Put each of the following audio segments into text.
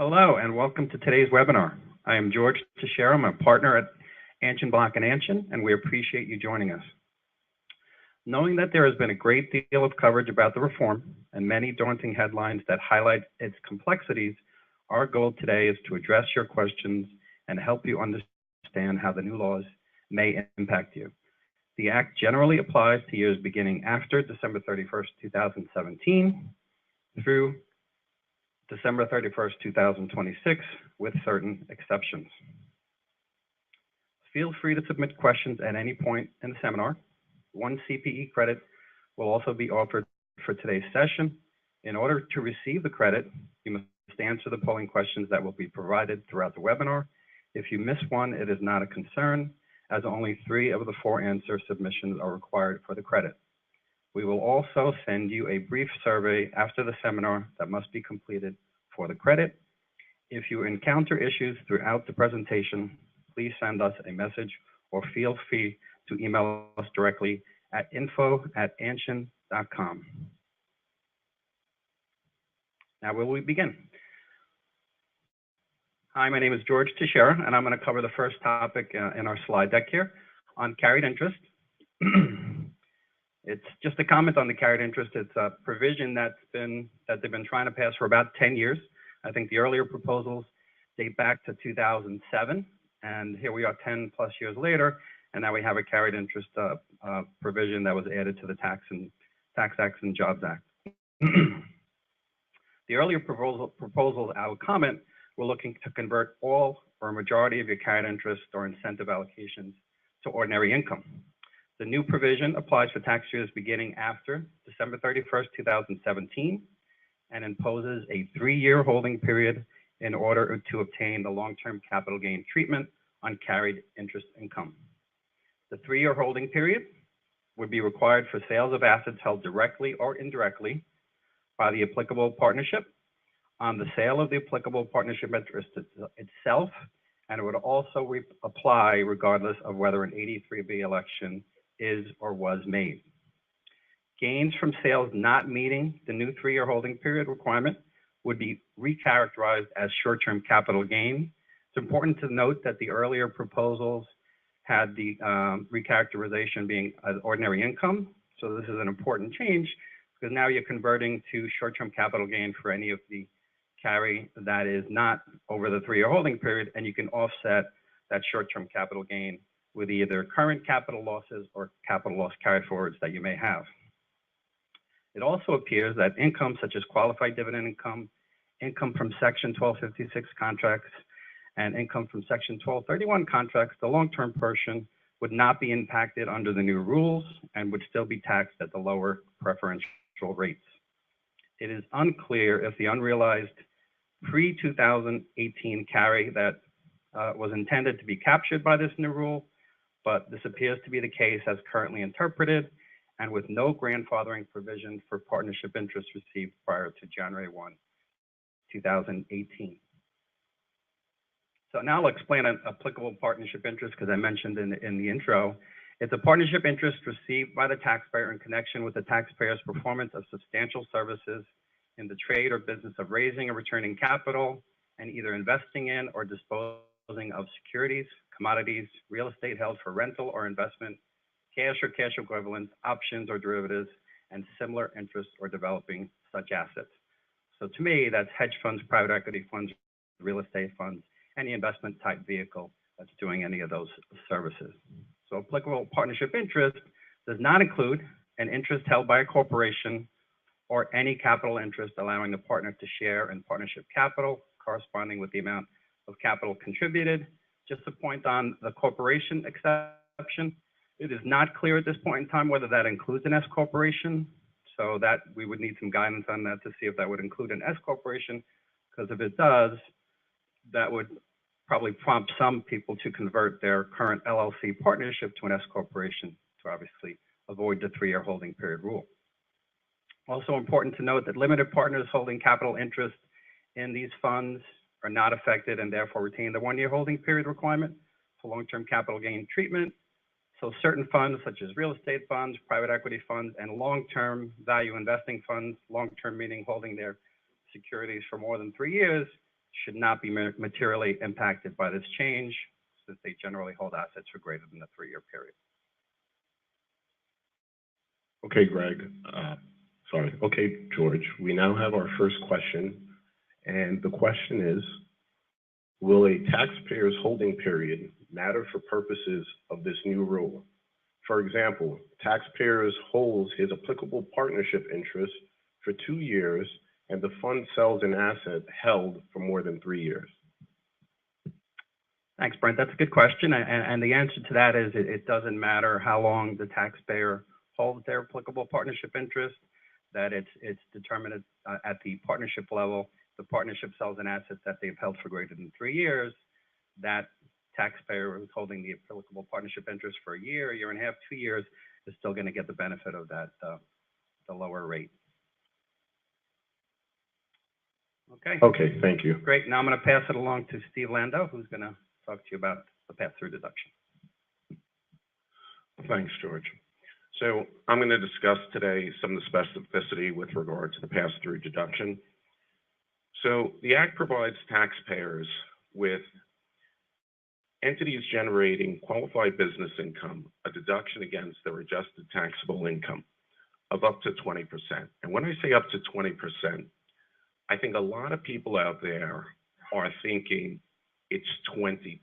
Hello, and welcome to today's webinar. I am George Teixeira. I'm a partner at Anchin, Anchin, and we appreciate you joining us. Knowing that there has been a great deal of coverage about the reform and many daunting headlines that highlight its complexities, our goal today is to address your questions and help you understand how the new laws may impact you. The Act generally applies to years beginning after December 31st, 2017 through December 31st, 2026, with certain exceptions. Feel free to submit questions at any point in the seminar. One CPE credit will also be offered for today's session. In order to receive the credit, you must answer the polling questions that will be provided throughout the webinar. If you miss one, it is not a concern, as only 3 of the 4 answer submissions are required for the credit. We will also send you a brief survey after the seminar that must be completed for the credit. If you encounter issues throughout the presentation, please send us a message or feel free to email us directly at info@anchin.com. Now, will we begin? Hi, my name is George Teixeira, and I'm going to cover the first topic in our slide deck here on carried interest. It's just a comment on the carried interest. It's a provision that they've been trying to pass for about 10 years. I think the earlier proposals date back to 2007, and here we are 10 plus years later, and now we have a carried interest provision that was added to the Tax Acts and Jobs Act. The earlier proposals I will comment were looking to convert all or a majority of your carried interest or incentive allocations to ordinary income. The new provision applies for tax years beginning after December 31st, 2017, and imposes a 3-year holding period in order to obtain the long-term capital gain treatment on carried interest income. The 3-year holding period would be required for sales of assets held directly or indirectly by the applicable partnership, on the sale of the applicable partnership interest itself, and it would also apply regardless of whether an 83B election is or was made. Gains from sales not meeting the new 3-year holding period requirement would be recharacterized as short-term capital gain. It's important to note that the earlier proposals had the recharacterization being as ordinary income. So this is an important change because now you're converting to short-term capital gain for any of the carry that is not over the 3-year holding period, and you can offset that short-term capital gain with either current capital losses or capital loss carryforwards that you may have. It also appears that income such as qualified dividend income, income from Section 1256 contracts, and income from Section 1231 contracts, the long-term portion would not be impacted under the new rules and would still be taxed at the lower preferential rates. It is unclear if the unrealized pre-2018 carry that was intended to be captured by this new rule, but this appears to be the case as currently interpreted and with no grandfathering provision for partnership interest received prior to January 1, 2018. So now I'll explain an applicable partnership interest because I mentioned in the intro. It's a partnership interest received by the taxpayer in connection with the taxpayer's performance of substantial services in the trade or business of raising or returning capital and either investing in or disposing of securities, commodities, real estate held for rental or investment, cash or cash equivalents, options or derivatives, and similar interests or developing such assets. So to me, that's hedge funds, private equity funds, real estate funds, any investment type vehicle that's doing any of those services. So applicable partnership interest does not include an interest held by a corporation or any capital interest allowing the partner to share in partnership capital corresponding with the amount of capital contributed. Just to point on the corporation exception, it is not clear at this point in time whether that includes an S corporation. So that we would need some guidance on that to see if that would include an S corporation, because if it does, that would probably prompt some people to convert their current LLC partnership to an S corporation to obviously avoid the 3-year holding period rule. Also important to note that limited partners holding capital interest in these funds are not affected and therefore retain the 1-year holding period requirement for long-term capital gain treatment. So certain funds such as real estate funds, private equity funds, and long-term value investing funds, long-term meaning holding their securities for more than 3 years, should not be materially impacted by this change, since they generally hold assets for greater than a 3-year period. Okay, Greg. Sorry. Okay, George. We now have our first question, and the question is, will a taxpayer's holding period matter for purposes of this new rule? For example, taxpayers holds his applicable partnership interest for 2 years, and the fund sells an asset held for more than 3 years. Thanks, Brent. That's a good question. And the answer to that is it doesn't matter how long the taxpayer holds their applicable partnership interest, that it's determined at the partnership level. The partnership sells an asset that they've held for greater than 3 years. That taxpayer who's holding the applicable partnership interest for a year and a half, 2 years, is still going to get the benefit of that, the lower rate. Okay. Okay, thank you. Great. Now I'm going to pass it along to Steve Lando, who's going to talk to you about the pass-through deduction. Thanks, George. So I'm going to discuss today some of the specificity with regard to the pass-through deduction. So the Act provides taxpayers with entities generating qualified business income a deduction against their adjusted taxable income of up to 20%. And when I say up to 20%, I think a lot of people out there are thinking it's 20%.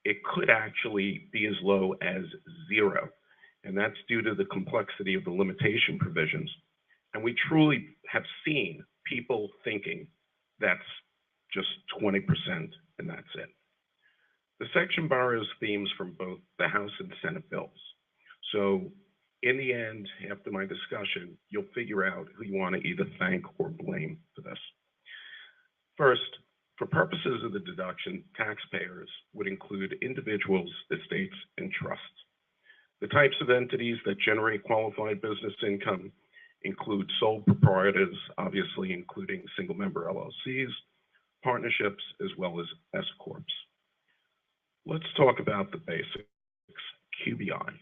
It could actually be as low as 0. And that's due to the complexity of the limitation provisions. And we truly have seen people thinking that's just 20% and that's it. The section borrows themes from both the House and Senate bills. So in the end, after my discussion, you'll figure out who you want to either thank or blame for this. First, for purposes of the deduction, taxpayers would include individuals, estates, and trusts. The types of entities that generate qualified business income include sole proprietors, obviously including single-member LLCs, partnerships, as well as S-corps. Let's talk about the basics. QBI.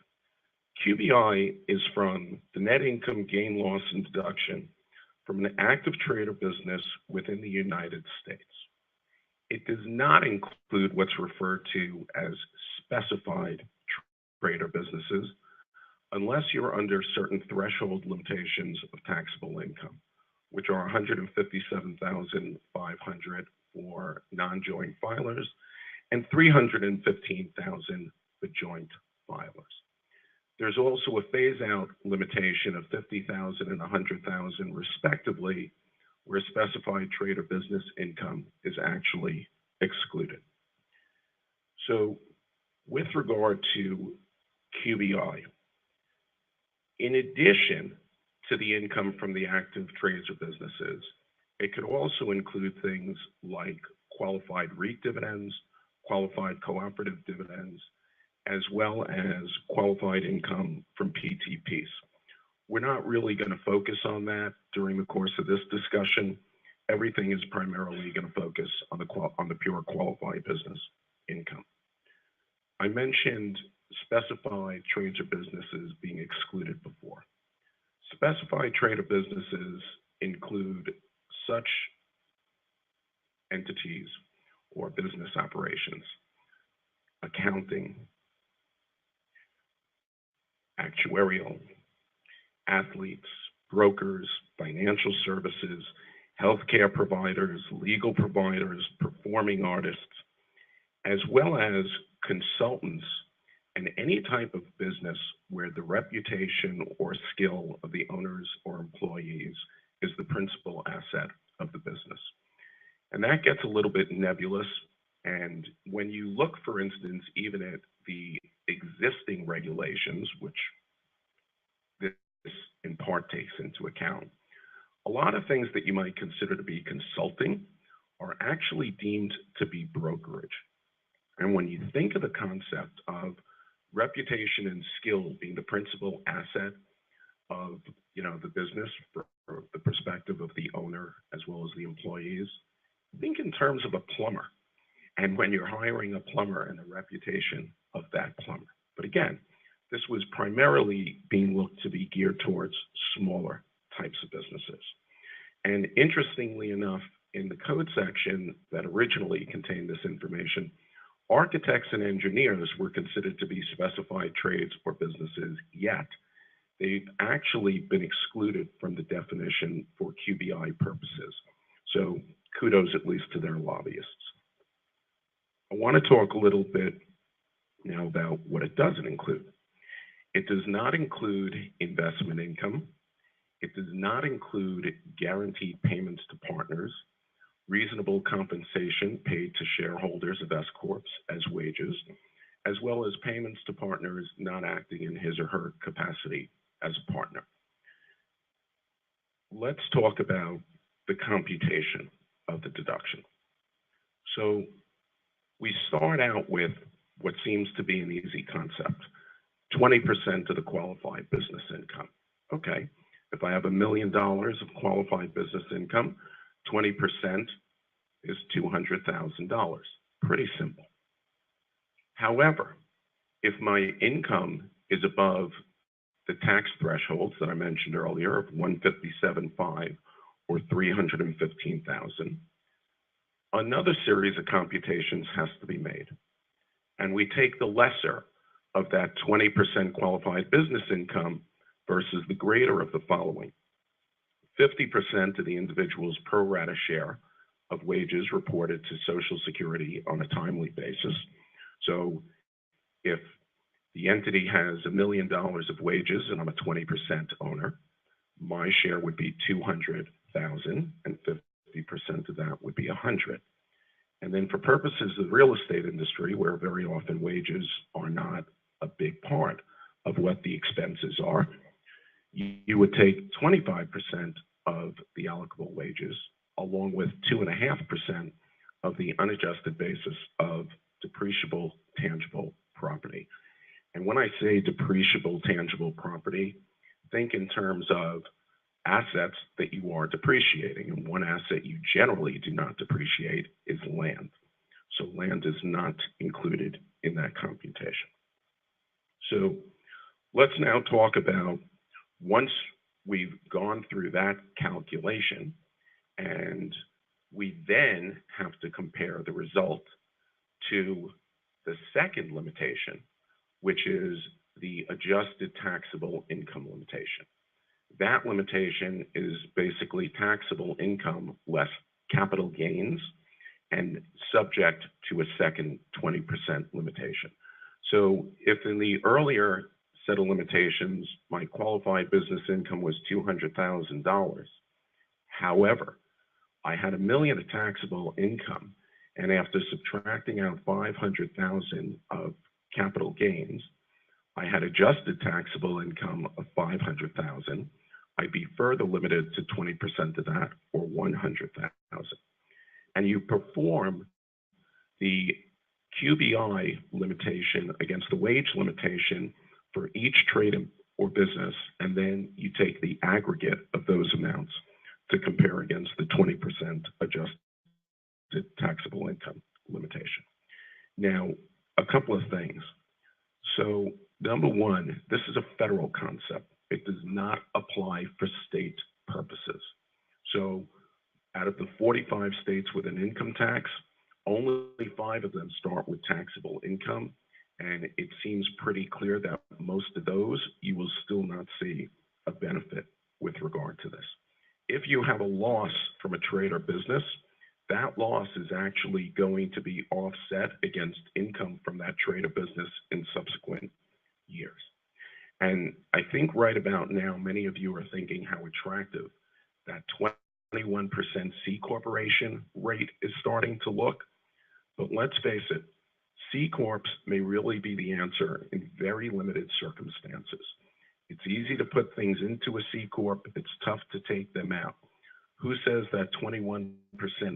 QBI is from the net income gain, loss, and deduction from an active trader business within the United States. It does not include what's referred to as specified trader businesses unless you're under certain threshold limitations of taxable income, which are $157,500 for non-joint filers and $315,000 for joint filers. There's also a phase-out limitation of $50,000 and $100,000 respectively, where specified trader business income is actually excluded. So with regard to QBI, in addition to the income from the active trades or businesses, it could also include things like qualified REIT dividends, qualified cooperative dividends, as well as qualified income from PTPs. We're not really going to focus on that during the course of this discussion. Everything is primarily going to focus on the pure qualified business income. I mentioned specified trades or businesses being excluded before. Specified trader businesses include such entities or business operations: accounting, actuarial, athletes, brokers, financial services, healthcare providers, legal providers, performing artists, as well as consultants and any type of business where the reputation or skill of the owners or employees is the principal asset of the business. And that gets a little bit nebulous. And when you look, for instance, even at the existing regulations, which this in part takes into account, a lot of things that you might consider to be consulting are actually deemed to be brokerage. And when you think of the concept of reputation and skill being the principal asset of the business from the perspective of the owner as well as the employees, think in terms of a plumber. And when you're hiring a plumber and the reputation of that plumber. But again, this was primarily being looked to be geared towards smaller types of businesses. And interestingly enough, in the code section that originally contained this information, architects and engineers were considered to be specified trades or businesses, yet they've actually been excluded from the definition for QBI purposes. So kudos at least to their lobbyists. I want to talk a little bit now about what it doesn't include. It does not include investment income. It does not include guaranteed payments to partners, reasonable compensation paid to shareholders of S Corps as wages, as well as payments to partners not acting in his or her capacity as a partner. Let's talk about the computation of the deduction. So we start out with what seems to be an easy concept, 20% of the qualified business income. Okay, if I have $1 million of qualified business income, 20% is $200,000. Pretty simple. However, if my income is above the tax thresholds that I mentioned earlier of $157,500 or $315,000, another series of computations has to be made. And we take the lesser of that 20% qualified business income versus the greater of the following. 50% of the individual's pro rata share of wages reported to Social Security on a timely basis. So if the entity has $1 million of wages and I'm a 20% owner, my share would be $200,000 and 50% of that would be $100,000. And then for purposes of the real estate industry, where very often wages are not a big part of what the expenses are, you would take 25% of the allocable wages along with 2.5% of the unadjusted basis of depreciable tangible property. And when I say depreciable tangible property, think in terms of assets that you are depreciating. And one asset you generally do not depreciate is land. So land is not included in that computation. So let's now talk about, once we've gone through that calculation, and we then have to compare the result to the second limitation, which is the adjusted taxable income limitation. That limitation is basically taxable income less capital gains and subject to a second 20% limitation. So if in the earlier set of limitations, my qualified business income was $200,000, however, I had $1 million of taxable income, and after subtracting out $500,000 of capital gains, I had adjusted taxable income of $500,000. I'd be further limited to 20% of that, or $100,000. And you perform the QBI limitation against the wage limitation for each trade or business, and then you take the aggregate of those amounts to compare against the 20% adjusted taxable income limitation. Now, a couple of things. So, number one, this is a federal concept. It does not apply for state purposes. So, out of the 45 states with an income tax, only 5 of them start with taxable income, and it seems pretty clear that most of those you will still not see a benefit with regard to this. If you have a loss from a trade or business, that loss is actually going to be offset against income from that trade or business in subsequent years. And I think right about now, many of you are thinking how attractive that 21% C corporation rate is starting to look. But let's face it, C corps may really be the answer in very limited circumstances. It's easy to put things into a C corp. It's tough to take them out. Who says that 21%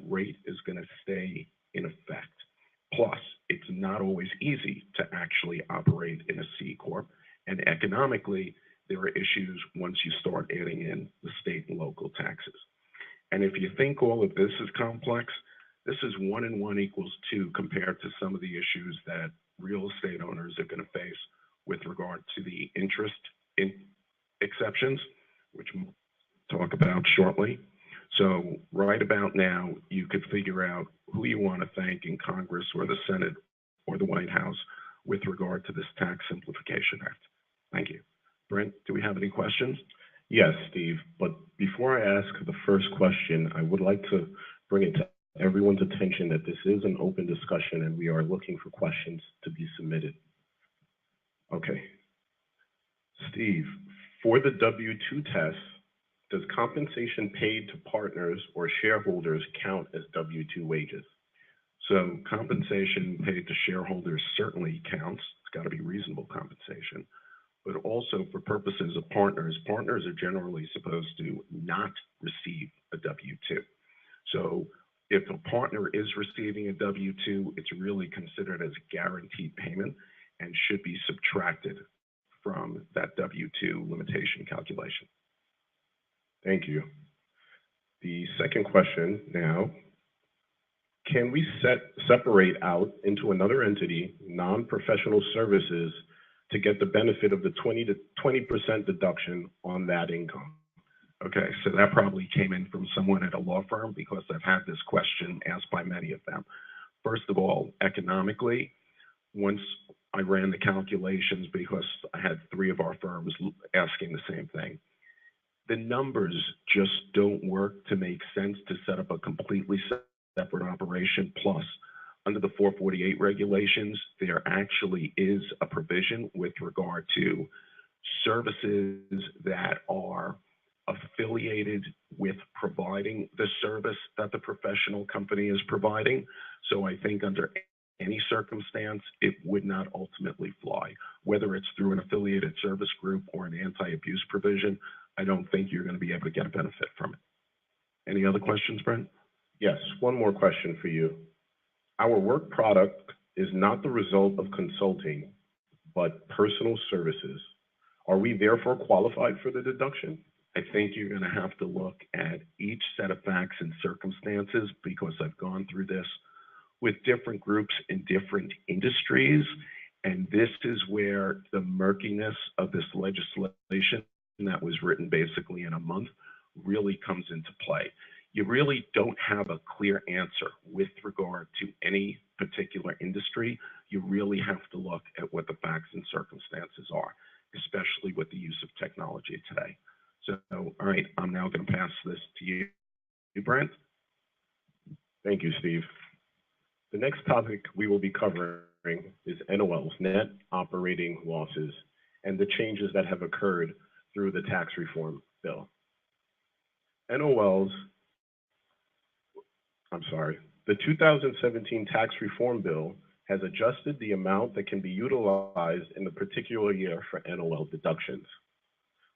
rate is going to stay in effect? Plus, it's not always easy to actually operate in a C corp. And economically, there are issues once you start adding in the state and local taxes. And if you think all of this is complex, this is 1 and 1 equals 2 compared to some of the issues that real estate owners are going to face with regard to the interest in exceptions, which we'll talk about shortly. So right about now, you could figure out who you want to thank in Congress or the Senate or the White House with regard to this Tax Simplification Act. Thank you. Brent, do we have any questions? Yes, Steve, but before I ask the first question, I would like to bring it to everyone's attention that this is an open discussion and we are looking for questions to be submitted. Okay. Steve, for the W-2 test, does compensation paid to partners or shareholders count as W-2 wages? So compensation paid to shareholders certainly counts. It's got to be reasonable compensation. But also for purposes of partners, partners are generally supposed to not receive a W-2. So if a partner is receiving a W-2, it's really considered as guaranteed payment and should be subtracted from that W-2 limitation calculation. Thank you. The second question now, can we separate out into another entity non-professional services to get the benefit of the 20% deduction on that income? Okay, so that probably came in from someone at a law firm because I've had this question asked by many of them. First of all, economically, once I ran the calculations because I had 3 of our firms asking the same thing, the numbers just don't work to make sense to set up a completely separate operation. Plus, under the 448 regulations, there actually is a provision with regard to services that are affiliated with providing the service that the professional company is providing. So I think under any circumstance, it would not ultimately fly. Whether it's through an affiliated service group or an anti-abuse provision, I don't think you're going to be able to get a benefit from it. Any other questions, Brent? Yes, one more question for you. Our work product is not the result of consulting, but personal services. Are we therefore qualified for the deduction? I think you're going to have to look at each set of facts and circumstances because I've gone through this with different groups in different industries. And this is where the murkiness of this legislation that was written basically in a month really comes into play. You really don't have a clear answer with regard to any particular industry. You really have to look at what the facts and circumstances are, especially with the use of technology today. So, all right, I'm now going to pass this to you, Brent. Thank you, Steve. The next topic we will be covering is NOLs, net operating losses, and the changes that have occurred through the tax reform bill. The 2017 tax reform bill has adjusted the amount that can be utilized in a particular year for NOL deductions.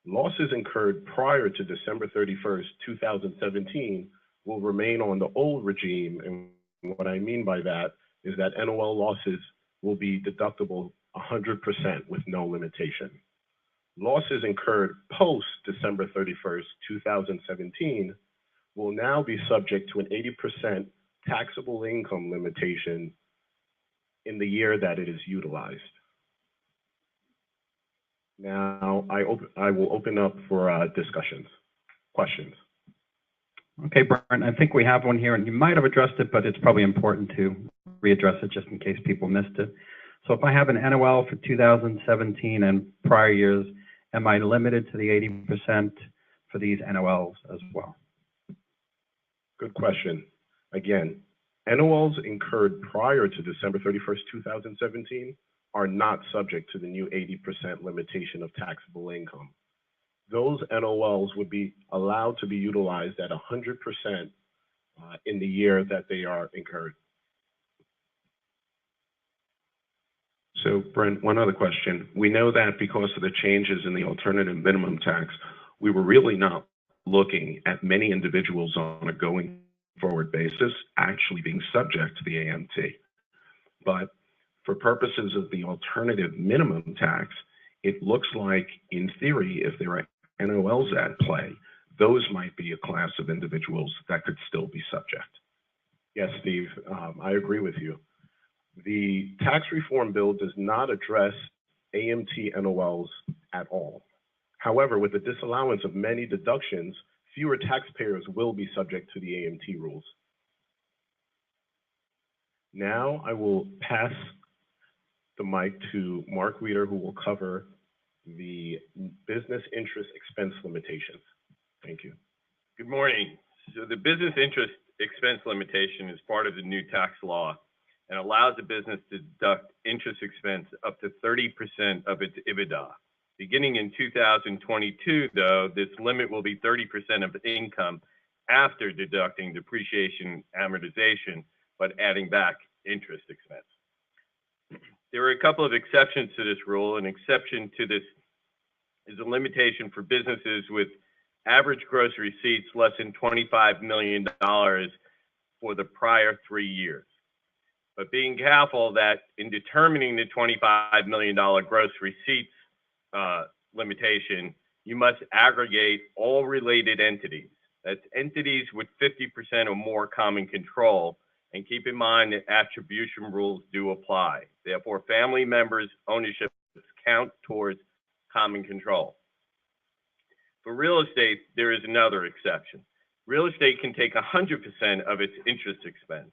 Losses incurred prior to December 31st, 2017 will remain on the old regime, and what I mean by that is that NOL losses will be deductible 100% with no limitation. Losses incurred post December 31st, 2017 will now be subject to an 80% taxable income limitation in the year that it is utilized. Now, I will open up for questions. Okay, Brent, I think we have one here, and you might have addressed it, but it's probably important to readdress it just in case people missed it. So if I have an NOL for 2017 and prior years, am I limited to the 80% for these NOLs as well? Good question. Again, NOLs incurred prior to December 31st, 2017 are not subject to the new 80% limitation of taxable income. Those NOLs would be allowed to be utilized at 100% in the year that they are incurred. So, Brent, one other question. We know that because of the changes in the alternative minimum tax, we were really not looking at many individuals on a going forward basis actually being subject to the AMT. But for purposes of the alternative minimum tax, it looks like, in theory, if there are NOLs at play, those might be a class of individuals that could still be subject. Yes, Steve, I agree with you. The tax reform bill does not address AMT NOLs at all. However, with the disallowance of many deductions, fewer taxpayers will be subject to the AMT rules. Now I will pass the mic to Marc Wieder, who will cover the business interest expense limitations. Thank you. Good morning. So the business interest expense limitation is part of the new tax law and allows a business to deduct interest expense up to 30% of its EBITDA. Beginning in 2022, though, this limit will be 30% of income after deducting depreciation amortization, but adding back interest expense. There are a couple of exceptions to this rule. An exception to this is a limitation for businesses with average gross receipts less than $25 million for the prior 3 years. But being careful that in determining the $25 million gross receipts limitation, you must aggregate all related entities. That's entities with 50% or more common control. And keep in mind that attribution rules do apply. Therefore, family members' ownership count towards common control. For real estate, there is another exception. Real estate can take 100% of its interest expense.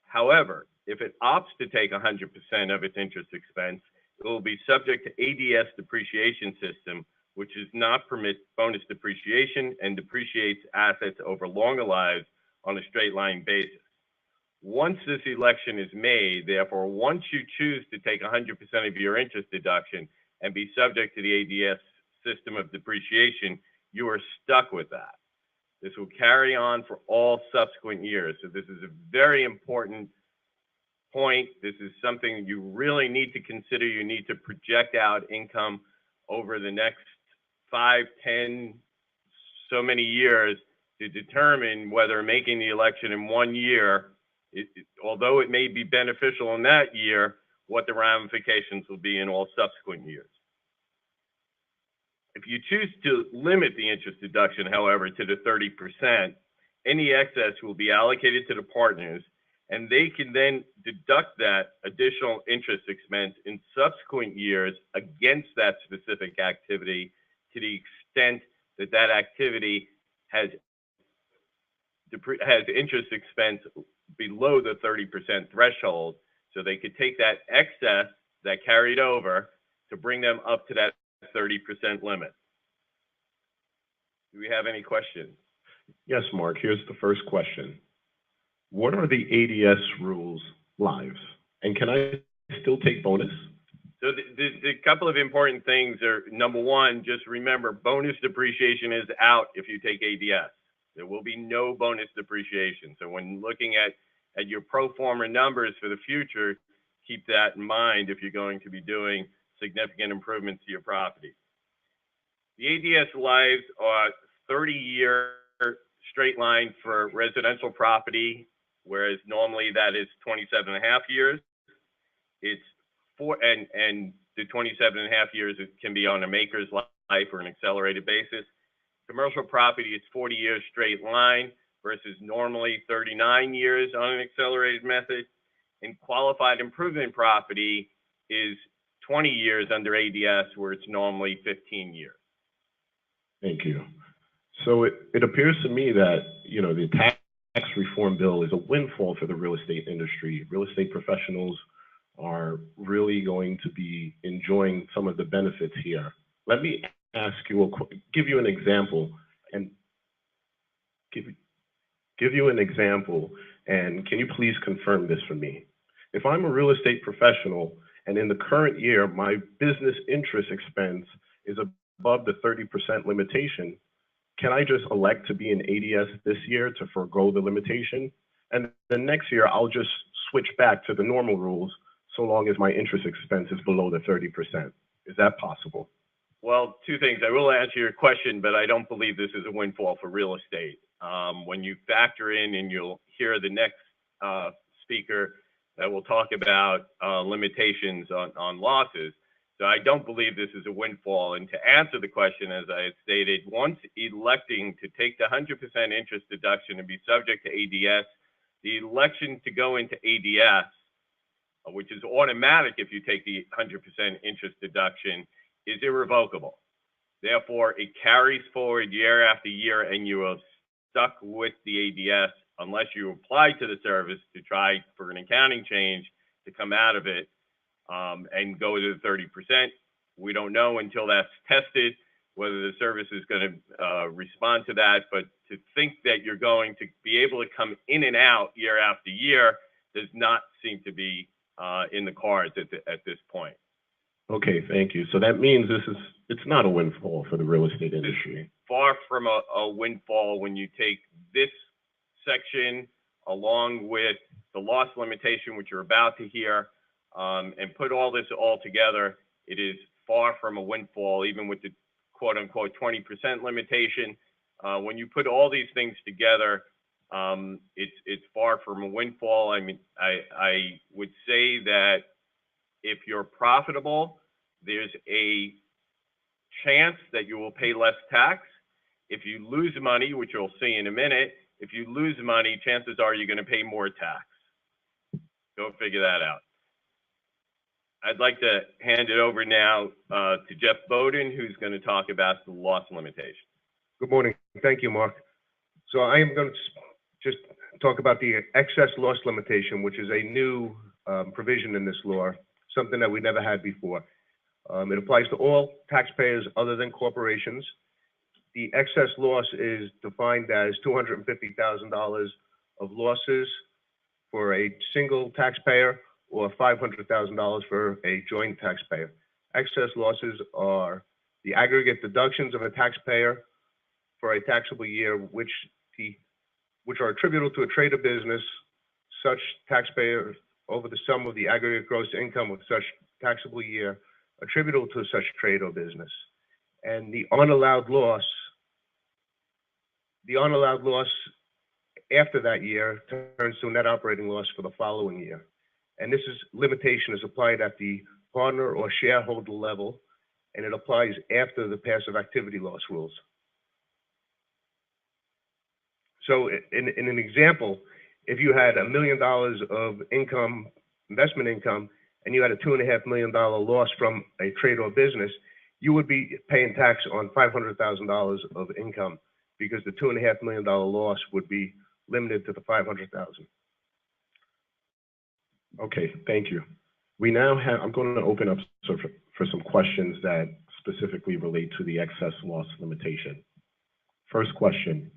However, if it opts to take 100% of its interest expense, it will be subject to ADS depreciation system, which does not permit bonus depreciation and depreciates assets over longer lives on a straight line basis. Once this election is made, therefore, once you choose to take 100% of your interest deduction and be subject to the ADS system of depreciation, you are stuck with that. This will carry on for all subsequent years. So this is a very important point. This is something you really need to consider. You need to project out income over the next 5, 10, so many years to determine whether making the election in 1 year, although it may be beneficial in that year, what the ramifications will be in all subsequent years. If you choose to limit the interest deduction, however, to the 30%, any excess will be allocated to the partners, and they can then deduct that additional interest expense in subsequent years against that specific activity to the extent that that activity has interest expense below the 30% threshold. So they could take that excess that carried over to bring them up to that 30% limit. Do we have any questions? Yes, Marc, here's the first question. What are the ATS rules lives? And can I still take bonus? So the couple of important things are, number one, just remember bonus depreciation is out if you take ADS. There will be no bonus depreciation. So when looking at your pro forma numbers for the future, keep that in mind if you're going to be doing significant improvements to your property. The ADS lives are 30-year straight line for residential property, whereas normally that is 27.5 years. It's and the 27.5 years can be on a maker's life or an accelerated basis. Commercial property is 40 years straight line versus normally 39 years on an accelerated method. And qualified improvement property is 20 years under ADS, where it's normally 15 years. Thank you. So it appears to me that, you know, the tax reform bill is a windfall for the real estate industry. Real estate professionals are really going to be enjoying some of the benefits here. Let me ask you, give you an example, and give you an example, and can you please confirm this for me? If I'm a real estate professional and in the current year, my business interest expense is above the 30% limitation, can I just elect to be an ADS this year to forego the limitation? And the next year, I'll just switch back to the normal rules so long as my interest expense is below the 30%. Is that possible? Well, two things. I will answer your question, but I don't believe this is a windfall for real estate. When you factor in, and you'll hear the next speaker that will talk about limitations on losses. So I don't believe this is a windfall. And to answer the question, as I had stated, once electing to take the 100% interest deduction and be subject to ADS, the election to go into ADS, which is automatic if you take the 100% interest deduction, is irrevocable. Therefore, it carries forward year after year, and you are stuck with the ADS unless you apply to the service to try for an accounting change to come out of it and go to the 30%. We don't know until that's tested whether the service is going to respond to that. But to think that you're going to be able to come in and out year after year does not seem to be in the cards at this point. Okay, thank you. So that means it's not a windfall for the real estate industry. It's far from a windfall when you take this section along with the loss limitation, which you're about to hear, and put all this all together. It is far from a windfall, even with the quote unquote 20% limitation. When you put all these things together, it's far from a windfall. I mean, I would say that if you're profitable, there's a chance that you will pay less tax. If you lose money, which you'll see in a minute, if you lose money, chances are you're going to pay more tax. Go figure that out. I'd like to hand it over now to Jeff Bowden, who's going to talk about the loss limitation. Good morning. Thank you, Mark. So I am going to just talk about the excess loss limitation, which is a new provision in this law, something that we never had before. It applies to all taxpayers other than corporations. The excess loss is defined as $250,000 of losses for a single taxpayer or $500,000 for a joint taxpayer. Excess losses are the aggregate deductions of a taxpayer for a taxable year, which are attributable to a trade or business, such taxpayer over the sum of the aggregate gross income of such taxable year attributable to such trade or business. And the unallowed loss after that year turns to a net operating loss for the following year. And this limitation is applied at the partner or shareholder level, and it applies after the passive activity loss rules. So in an example, if you had $1 million of income, investment income, and you had a $2.5 million loss from a trade or business, you would be paying tax on $500,000 of income because the $2.5 million loss would be limited to the $500,000. Okay, thank you. We now have, I'm going to open up for some questions that specifically relate to the excess loss limitation. First question,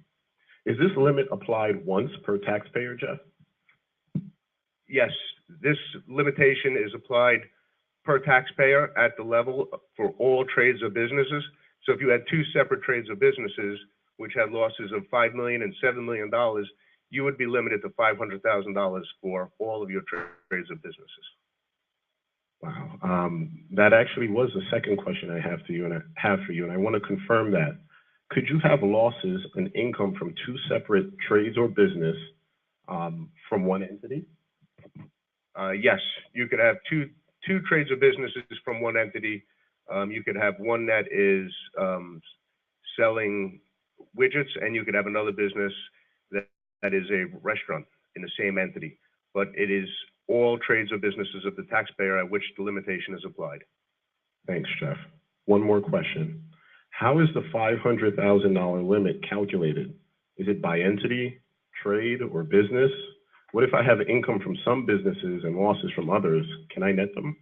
is this limit applied once per taxpayer, Jeff? Yes, this limitation is applied per taxpayer at the level for all trades or businesses. So if you had two separate trades or businesses which had losses of $5 million and $7 million, you would be limited to $500,000 for all of your trades or businesses. Wow, that actually was the second question I have for you, and I want to confirm that. Could you have losses and income from two separate trades or business from one entity? Yes, you could have two trades or businesses from one entity. You could have one that is selling widgets, and you could have another business that is a restaurant in the same entity. But it is all trades or businesses of the taxpayer at which the limitation is applied. Thanks, Jeff. One more question. How is the $500,000 limit calculated? Is it by entity, trade, or business? What if I have income from some businesses and losses from others? Can I net them?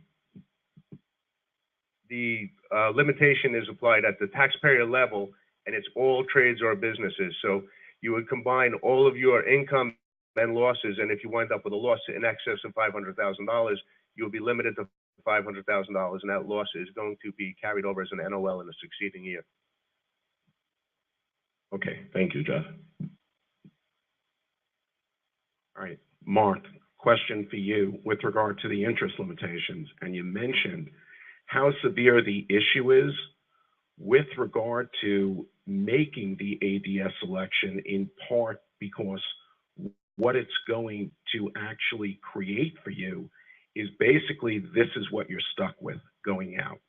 The limitation is applied at the taxpayer level, and it's all trades or businesses. So you would combine all of your income and losses, and if you wind up with a loss in excess of $500,000, you'll be limited to $500,000, and that loss is going to be carried over as an NOL in the succeeding year. Okay, thank you, Jeff. All right, Mark, question for you with regard to the interest limitations. And you mentioned how severe the issue is with regard to making the ADS selection, in part because what it's going to actually create for you is basically this is what you're stuck with going out.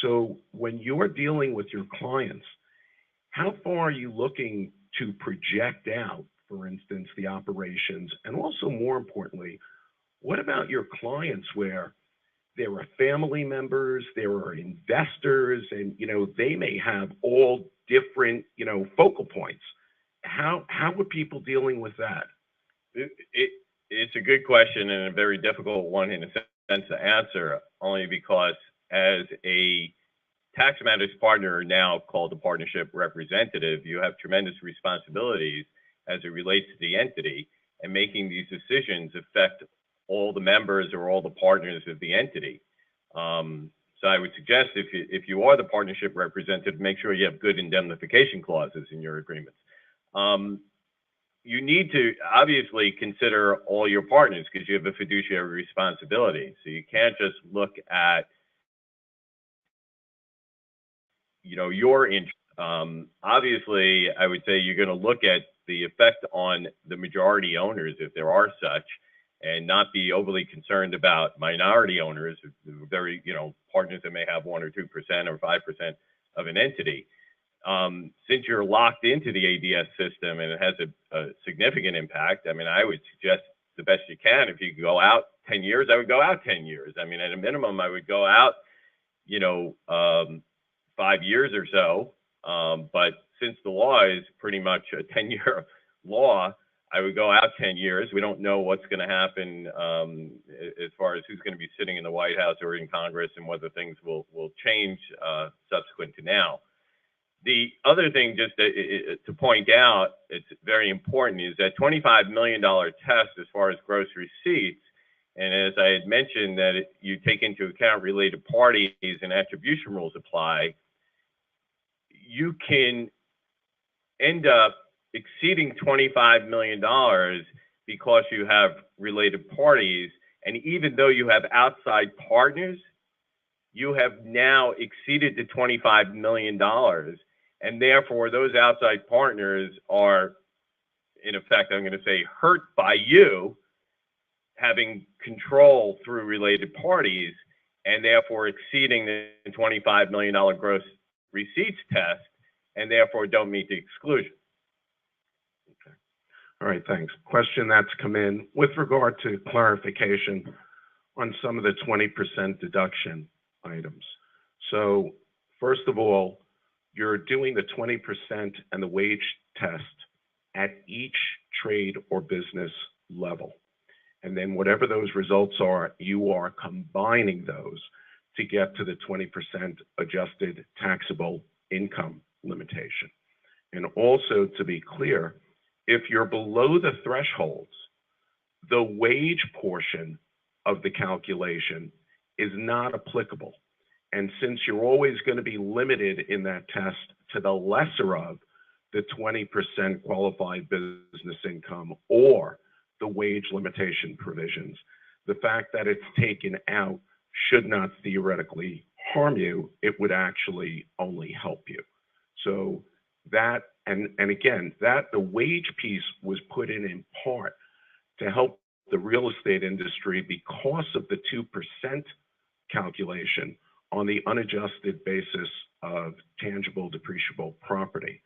So when you're dealing with your clients, how far are you looking to project out, for instance, the operations? And also more importantly, what about your clients where there are family members, there are investors, and, you know, they may have all different, you know, focal points. How are people dealing with that? It's a good question and a very difficult one in a sense to answer, only because as a tax matters partner, now called a partnership representative, you have tremendous responsibilities as it relates to the entity, and making these decisions affect all the members or all the partners of the entity. So I would suggest if you are the partnership representative, make sure you have good indemnification clauses in your agreements. You need to obviously consider all your partners because you have a fiduciary responsibility. So you can't just look at, you know, your interest. Obviously, I would say you're going to look at the effect on the majority owners, if there are such, and not be overly concerned about minority owners, very, you know, partners that may have 1 or 2% or 5% of an entity. Since you're locked into the ADS system and it has a significant impact, I mean, I would suggest the best you can. If you go out 10 years, I would go out 10 years. I mean, at a minimum, I would go out, you know, 5 years or so. But since the law is pretty much a 10-year law, I would go out 10 years. We don't know what's going to happen as far as who's going to be sitting in the White House or in Congress and whether things will change subsequent to now. The other thing just to point out, it's very important, is that $25 million test as far as gross receipts. And as I had mentioned, that you take into account related parties and attribution rules apply, you can end up exceeding $25 million because you have related parties. And even though you have outside partners, you have now exceeded the $25 million. And therefore, those outside partners are, in effect, I'm going to say, hurt by you having control through related parties and therefore exceeding the $25 million gross receipts test, and therefore don't meet the exclusion. Okay. All right, thanks. Question that's come in with regard to clarification on some of the 20% deduction items. So first of all, you're doing the 20% and the wage test at each trade or business level. And then whatever those results are, you are combining those to get to the 20% adjusted taxable income limitation. And also, to be clear, if you're below the thresholds, the wage portion of the calculation is not applicable. And since you're always going to be limited in that test to the lesser of the 20% qualified business income or the wage limitation provisions, the fact that it's taken out should not theoretically harm you. It would actually only help you. So that, and again, that the wage piece was put in part to help the real estate industry because of the 2% calculation on the unadjusted basis of tangible depreciable property.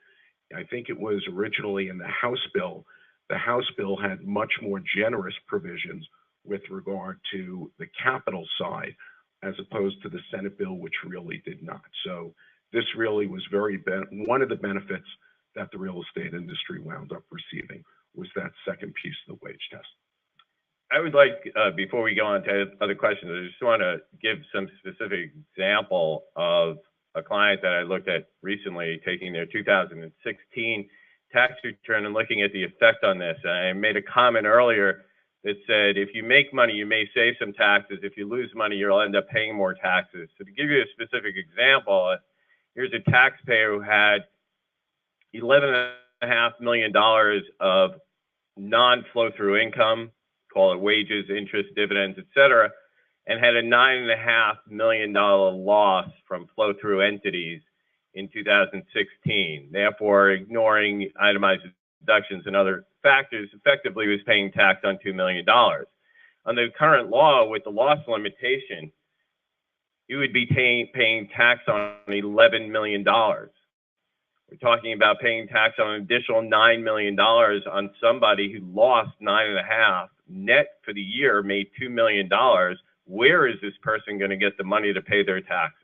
I think it was originally in the House bill. The House bill had much more generous provisions with regard to the capital side, as opposed to the Senate bill, which really did not. So this really was one of the benefits that the real estate industry wound up receiving was that second piece of the wage test. I would like, before we go on to other questions, I just want to give some specific example of a client that I looked at recently taking their 2016 tax return and looking at the effect on this. And I made a comment earlier that said, if you make money, you may save some taxes. If you lose money, you'll end up paying more taxes. So to give you a specific example, here's a taxpayer who had $11.5 million of non-flow-through income, call it wages, interest, dividends, et cetera, and had a $9.5 million loss from flow-through entities in 2016. Therefore, ignoring itemized deductions and other factors, effectively was paying tax on $2 million. Under the current law, with the loss limitation, you would be paying tax on $11 million. We're talking about paying tax on an additional $9 million on somebody who lost 9.5, net for the year made $2 million, where is this person going to get the money to pay their taxes?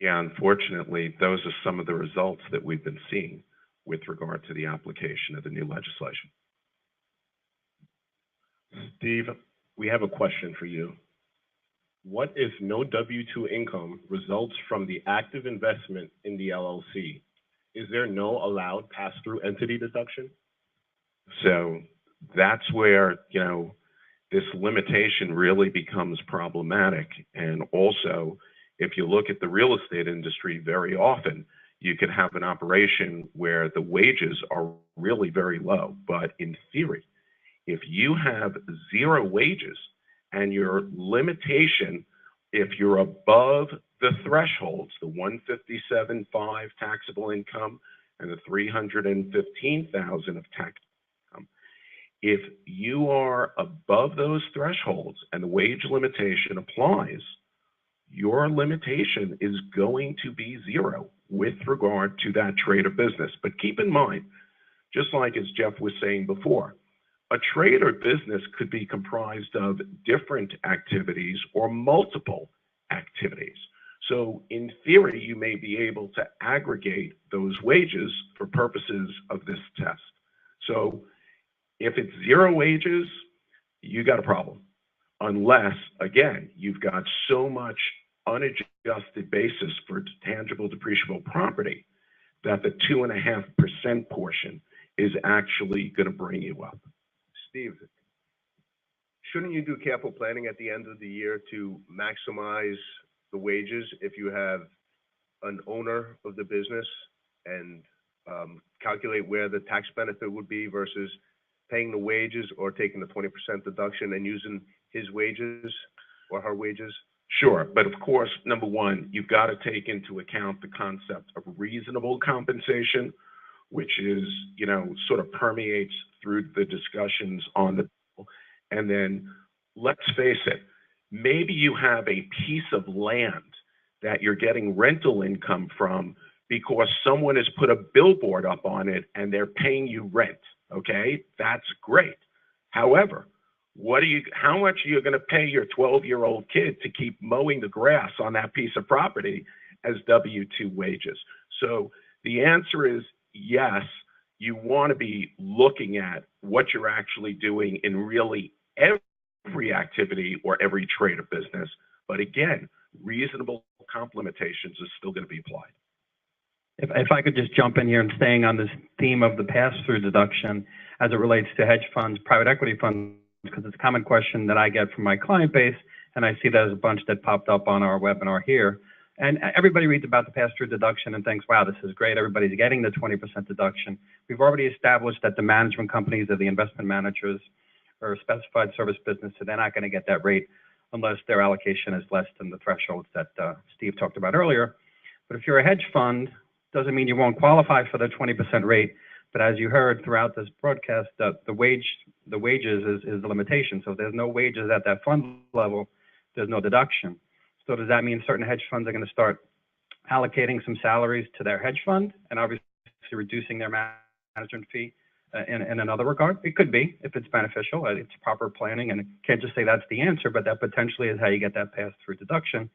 Yeah, unfortunately, those are some of the results that we've been seeing with regard to the application of the new legislation. Steve, we have a question for you. What if no W-2 income results from the active investment in the LLC? Is there no allowed pass-through entity deduction? So that's where, this limitation really becomes problematic. And also, if you look at the real estate industry, very often you could have an operation where the wages are really very low. But in theory, if you have zero wages and your limitation, if you're above the thresholds, the 157.5 taxable income and the 315,000 of tax income, if you are above those thresholds and the wage limitation applies, your limitation is going to be zero with regard to that trade or business. But keep in mind, just like as Jeff was saying before, a trade or business could be comprised of different activities or multiple activities. So in theory, you may be able to aggregate those wages for purposes of this test. So if it's zero wages, you got a problem. Unless, again, you've got so much unadjusted basis for tangible depreciable property that the 2.5% portion is actually going to bring you up. Steve, shouldn't you do careful planning at the end of the year to maximize the wages if you have an owner of the business and calculate where the tax benefit would be versus paying the wages or taking the 20% deduction and using his wages or her wages? Sure, but of course, number one, you've got to take into account the concept of reasonable compensation, which is, sort of permeates through the discussions on the bill. And then let's face it, maybe you have a piece of land that you're getting rental income from because someone has put a billboard up on it and they're paying you rent. Okay, that's great. However, how much are you going to pay your 12-year-old kid to keep mowing the grass on that piece of property as W-2 wages? So the answer is yes, you want to be looking at what you're actually doing in really every activity or every trade or business. But again, reasonable comp limitations are still going to be applied. If I could just jump in here and staying on this theme of the pass-through deduction as it relates to hedge funds, private equity funds, because it's a common question that I get from my client base, and I see there's a bunch that popped up on our webinar here. And everybody reads about the pass-through deduction and thinks, wow, this is great. Everybody's getting the 20% deduction. We've already established that the management companies or the investment managers or specified service business, so they're not going to get that rate unless their allocation is less than the thresholds that Steve talked about earlier. But if you're a hedge fund, doesn't mean you won't qualify for the 20% rate. But as you heard throughout this broadcast, the wages is the limitation. So if there's no wages at that fund level, there's no deduction. So does that mean certain hedge funds are going to start allocating some salaries to their hedge fund and obviously reducing their management fee in another regard? It could be, if it's beneficial, it's proper planning, and can't just say that's the answer, but that potentially is how you get that pass-through deduction.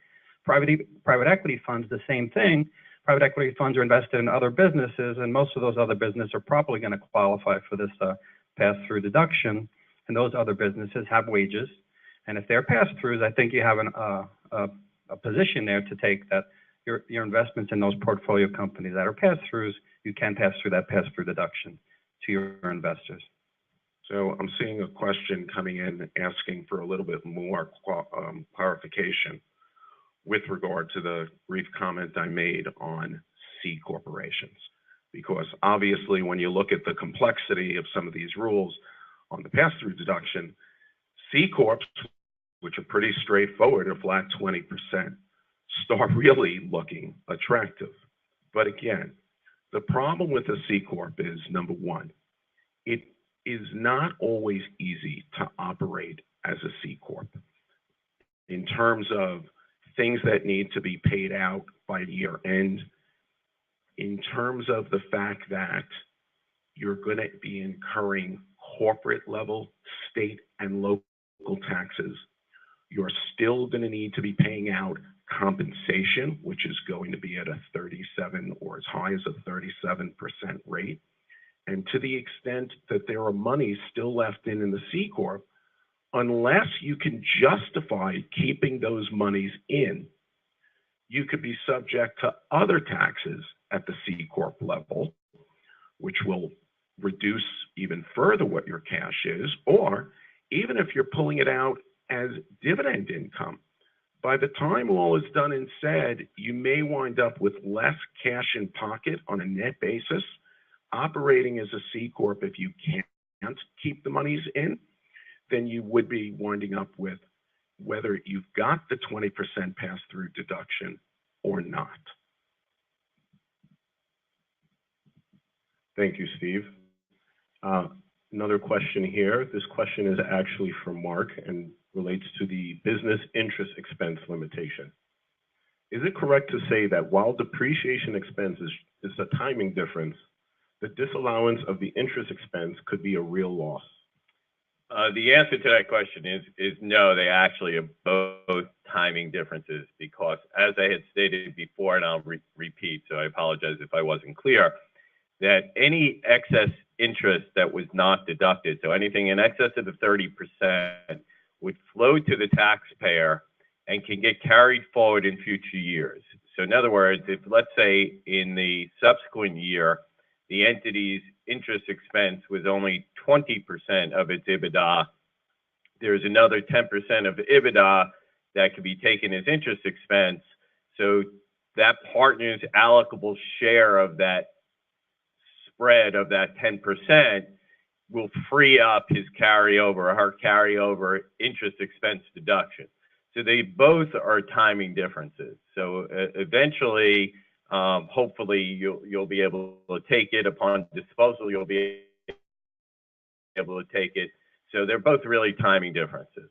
Private equity funds, the same thing. Private equity funds are invested in other businesses, and most of those other businesses are probably going to qualify for this pass-through deduction, and those other businesses have wages. And if they're pass-throughs, I think you have a position there to take that your investments in those portfolio companies that are pass-throughs, you can pass through that pass-through deduction to your investors. So I'm seeing a question coming in asking for a little bit more clarification with regard to the brief comment I made on C corporations. Because obviously when you look at the complexity of some of these rules on the pass-through deduction, C corps, which are pretty straightforward, a flat 20%, start really looking attractive. But again, the problem with a C corp is, number one, it is not always easy to operate as a C corp in terms of things that need to be paid out by year end, in terms of the fact that you're going to be incurring corporate level state and local taxes. You're still going to need to be paying out compensation, which is going to be at a 37 or as high as a 37% rate. And to the extent that there are monies still left in the C Corp, unless you can justify keeping those monies in, you could be subject to other taxes at the C Corp level, which will reduce even further what your cash is, or even if you're pulling it out as dividend income, by the time all is done and said, you may wind up with less cash in pocket on a net basis, operating as a C Corp if you can't keep the monies in, than you would be winding up with whether you've got the 20% pass-through deduction or not. Thank you, Steve. Another question here. This question is actually from Mark and relates to the business interest expense limitation. Is it correct to say that while depreciation expense is a timing difference, the disallowance of the interest expense could be a real loss? The answer to that question is no, they actually are both timing differences, because as I had stated before, and I'll repeat, so I apologize if I wasn't clear, that any excess interest that was not deducted, so anything in excess of the 30%, would flow to the taxpayer and can get carried forward in future years. So in other words, if let's say in the subsequent year, the entity's interest expense was only 20% of its EBITDA, there's another 10% of EBITDA that could be taken as interest expense. So that partner's allocable share of that spread of that 10% will free up his carryover or her carryover interest expense deduction. So they both are timing differences. So eventually, hopefully you'll be able to take it upon disposal. You'll be able to take it. So they're both really timing differences.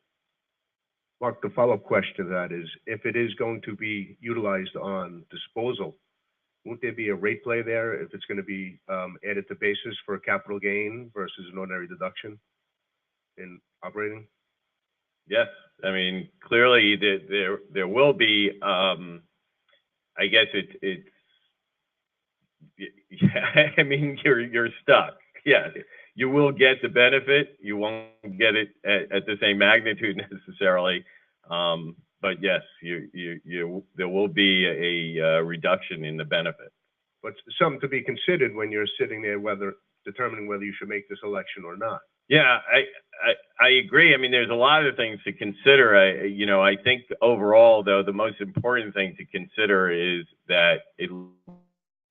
Mark, the follow-up question to that is, if it is going to be utilized on disposal, won't there be a rate play there if it's going to be added to basis for a capital gain versus an ordinary deduction in operating? Yes, I mean, clearly there will be, I guess it's yeah, I mean, you're stuck. Yeah, you will get the benefit. You won't get it at the same magnitude necessarily. But yes, there will be a reduction in the benefit. But something to be considered when you're sitting there, determining whether you should make this election or not. Yeah, I agree. I mean, there's a lot of things to consider. I think overall, though, the most important thing to consider is that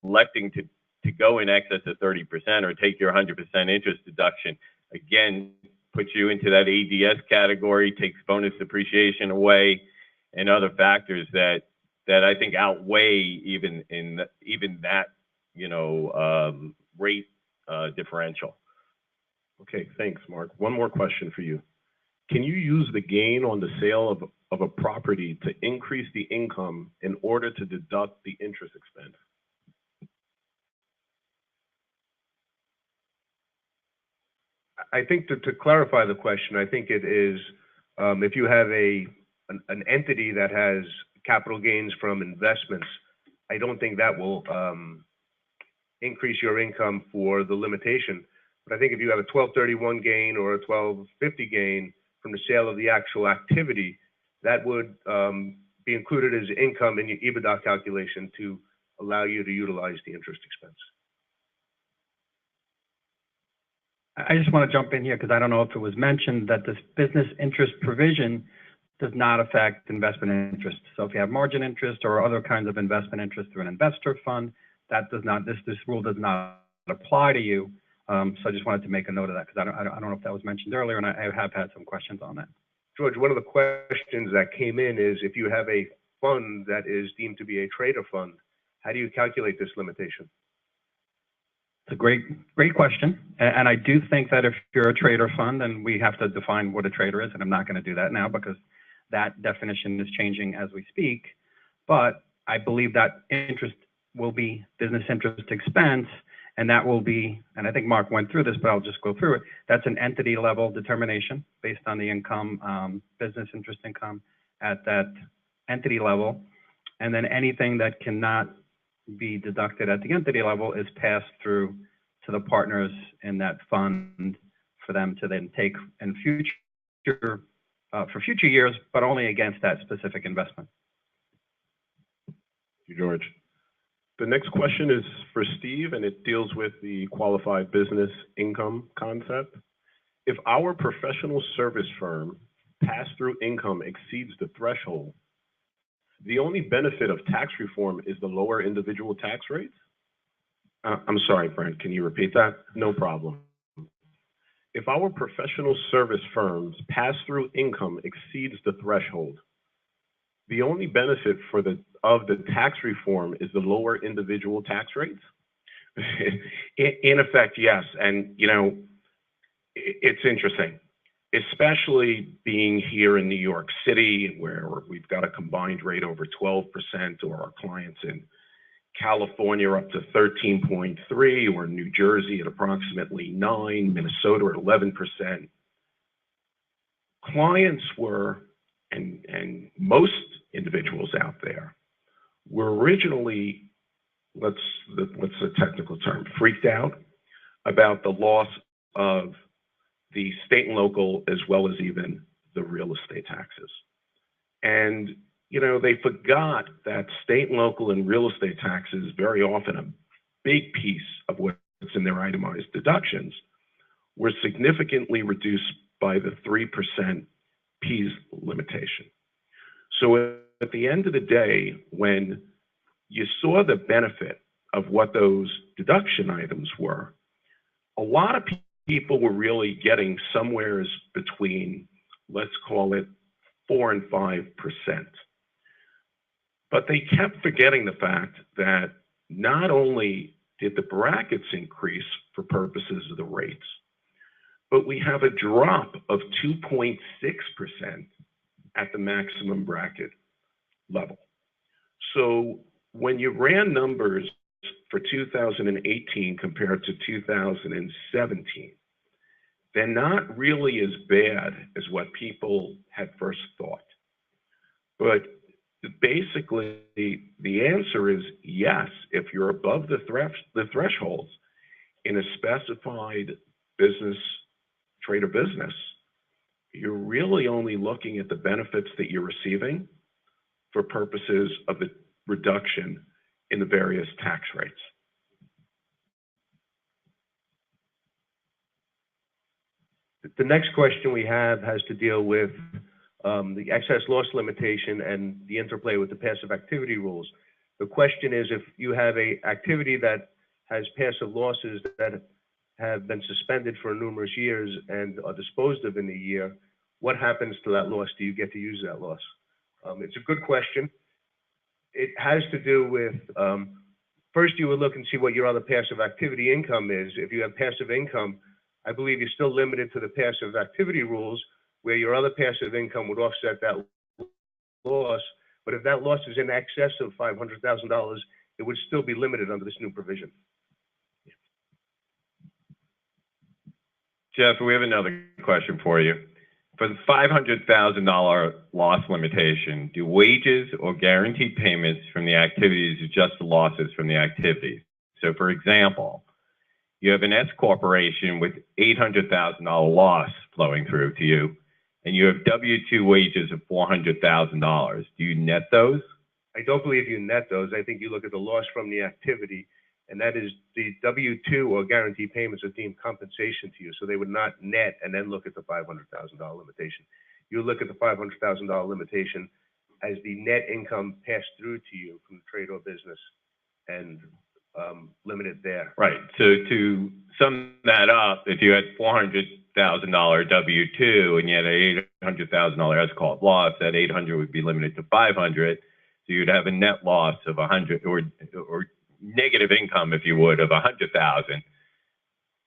electing to go in excess of 30% or take your 100% interest deduction, again, puts you into that ADS category, takes bonus depreciation away, and other factors that I think outweigh even that rate differential. Okay, thanks, Mark. One more question for you. Can you use the gain on the sale of a property to increase the income in order to deduct the interest expense? I think to clarify the question, I think it is if you have an entity that has capital gains from investments, I don't think that will increase your income for the limitation. But I think if you have a 1231 gain or a 1250 gain from the sale of the actual activity, that would be included as income in your EBITDA calculation to allow you to utilize the interest expense. I just want to jump in here because I don't know if it was mentioned that this business interest provision does not affect investment interest. So if you have margin interest or other kinds of investment interest through an investor fund, that does not, this rule does not apply to you. So I just wanted to make a note of that because I don't know if that was mentioned earlier, and I have had some questions on that. George, one of the questions that came in is if you have a fund that is deemed to be a trader fund, how do you calculate this limitation? It's a great question. And I do think that if you're a trader fund, then we have to define what a trader is, and I'm not going to do that now because that definition is changing as we speak. But I believe that interest will be business interest expense, And that will be, and I think Mark went through this, but I'll just go through it. That's an entity level determination based on the income, business interest income at that entity level. And then anything that cannot be deducted at the entity level is passed through to the partners in that fund for them to then take in future, for future years, but only against that specific investment. Thank you, George. The next question is for Steve, and it deals with the qualified business income concept. If our professional service firm pass-through income exceeds the threshold, the only benefit of tax reform is the lower individual tax rates? I'm sorry, Brent, can you repeat that? No problem. If our professional service firms pass-through income exceeds the threshold, the only benefit of the tax reform is the lower individual tax rates? In effect, yes. And, you know, it's interesting, especially being here in New York City, where we've got a combined rate over 12%, or our clients in California up to 13.3, or New Jersey at approximately 9, Minnesota at 11%. Clients were, and most individuals out there were originally, what's the technical term, freaked out about the loss of the state and local, as well as even the real estate taxes. And, you know, they forgot that state and local and real estate taxes, very often a big piece of what's in their itemized deductions, were significantly reduced by the 3% P's limitation. So at the end of the day, when you saw the benefit of what those deduction items were, a lot of people were really getting somewheres between, let's call it 4 and 5%. But they kept forgetting the fact that not only did the brackets increase for purposes of the rates, but we have a drop of 2.6% at the maximum bracket level. So when you ran numbers for 2018 compared to 2017, they're not really as bad as what people had first thought. But basically, the answer is yes. If you're above the thresholds in a specified business, trade or business, you're really only looking at the benefits that you're receiving for purposes of the reduction in the various tax rates. The next question we have has to deal with the excess loss limitation and the interplay with the passive activity rules. The question is, if you have an activity that has passive losses that have been suspended for numerous years and are disposed of in a year, what happens to that loss? Do you get to use that loss? It's a good question. It has to do with, first you would look and see what your other passive activity income is. If you have passive income, I believe you're still limited to the passive activity rules, where your other passive income would offset that loss. But if that loss is in excess of $500,000, it would still be limited under this new provision. Jeff, we have another question for you. For the $500,000 loss limitation, do wages or guaranteed payments from the activities adjust the losses from the activities? So for example, you have an S corporation with $800,000 loss flowing through to you, and you have W-2 wages of $400,000. Do you net those? I don't believe you net those. I think you look at the loss from the activity, and that is the W-2 or guaranteed payments are deemed compensation to you. So they would not net and then look at the $500,000 limitation. You look at the $500,000 limitation as the net income passed through to you from the trade or business and limit it there. Right. So to sum that up, if you had $400,000 W-2 and you had an $800,000 S called loss, that 800 would be limited to 500. So you'd have a net loss of 100 or negative income, if you would, of 100,000,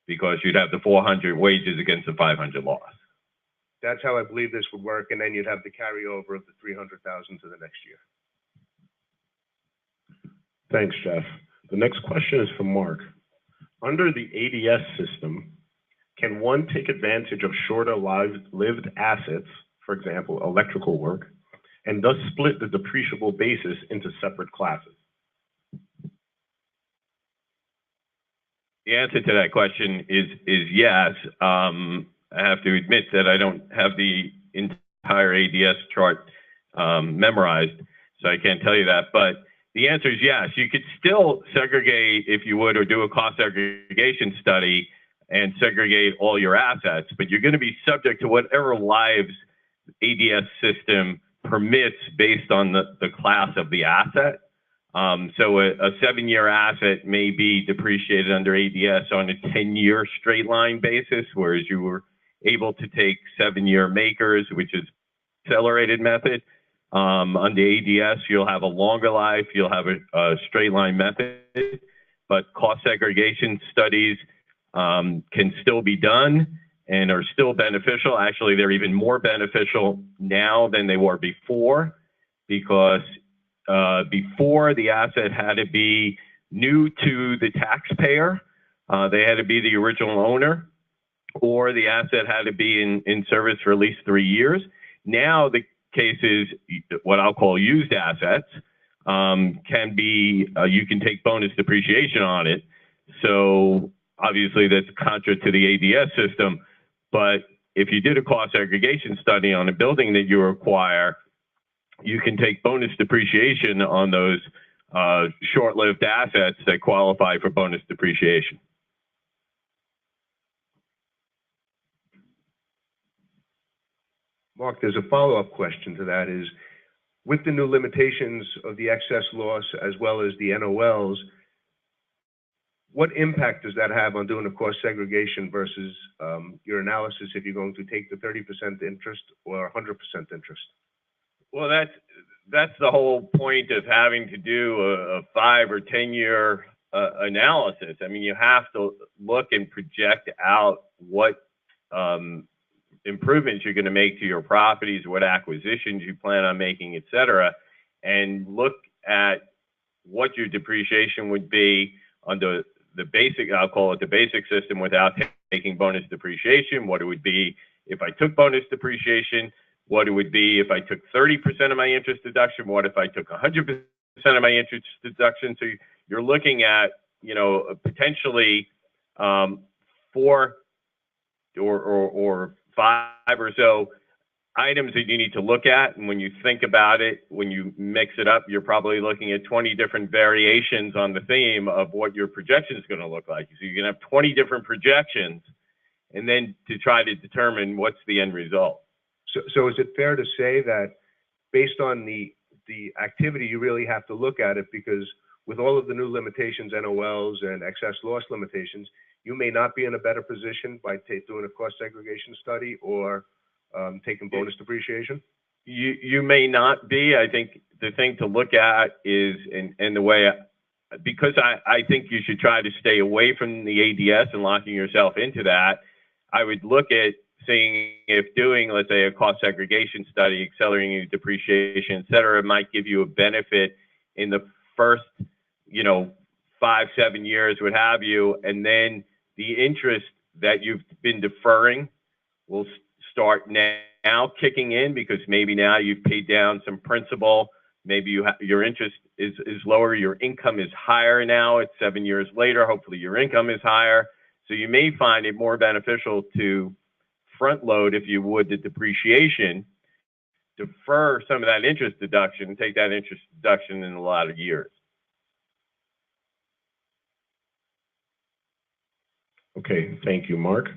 because you'd have the 400 wages against the 500 loss. That's how I believe this would work, and then you'd have the carryover of the 300,000 to the next year. Thanks, Jeff. The next question is from Mark. Under the ADS system, can one take advantage of shorter lived assets, for example, electrical work, and thus split the depreciable basis into separate classes? The answer to that question is yes. I have to admit that I don't have the entire ADS chart memorized, so I can't tell you that. But the answer is yes. You could still segregate, if you would, or do a cost segregation study and segregate all your assets, but you're going to be subject to whatever lives ADS system permits based on the class of the asset. So a 7-year asset may be depreciated under ADS on a 10-year straight line basis, whereas you were able to take 7-year makers, which is accelerated method. Under ADS, you'll have a longer life, you'll have a straight line method, but cost segregation studies can still be done and are still beneficial. Actually, they're even more beneficial now than they were before, because before the asset had to be new to the taxpayer, they had to be the original owner, or the asset had to be in service for at least 3 years. Now the case is what I'll call used assets can be, you can take bonus depreciation on it. So obviously that's contra to the ADS system, but if you did a cost segregation study on a building that you acquire, you can take bonus depreciation on those short-lived assets that qualify for bonus depreciation. Mark, there's a follow-up question to that is, with the new limitations of the excess loss as well as the NOLs, what impact does that have on doing a cost segregation versus your analysis if you're going to take the 30% interest or 100% interest? Well, that's the whole point of having to do a 5 or 10 year analysis. I mean, you have to look and project out what improvements you're going to make to your properties, what acquisitions you plan on making, et cetera, and look at what your depreciation would be under the basic, I'll call it the basic system, without taking bonus depreciation, what it would be if I took bonus depreciation, what it would be if I took 30% of my interest deduction, what if I took 100% of my interest deduction. So you're looking at, you know, potentially 4 or 5 or so items that you need to look at. And when you think about it, when you mix it up, you're probably looking at 20 different variations on the theme of what your projection is going to look like. So you can have 20 different projections, and then to try to determine what's the end result. So is it fair to say that based on the activity, you really have to look at it, because with all of the new limitations, NOLs and excess loss limitations, you may not be in a better position by doing a cost segregation study or taking bonus depreciation? You may not be. I think the thing to look at is, and the way, because I think you should try to stay away from the ADS and locking yourself into that, I would look at seeing if doing, let's say, a cost segregation study, accelerating your depreciation, et cetera, might give you a benefit in the first, 5-7 years, what have you, and then the interest that you've been deferring will start now kicking in, because maybe now you've paid down some principal, maybe your interest is lower, your income is higher now, it's 7 years later, hopefully your income is higher. So you may find it more beneficial to front load, if you would, the depreciation, defer some of that interest deduction, take that interest deduction in a lot of years. Okay, thank you, Mark.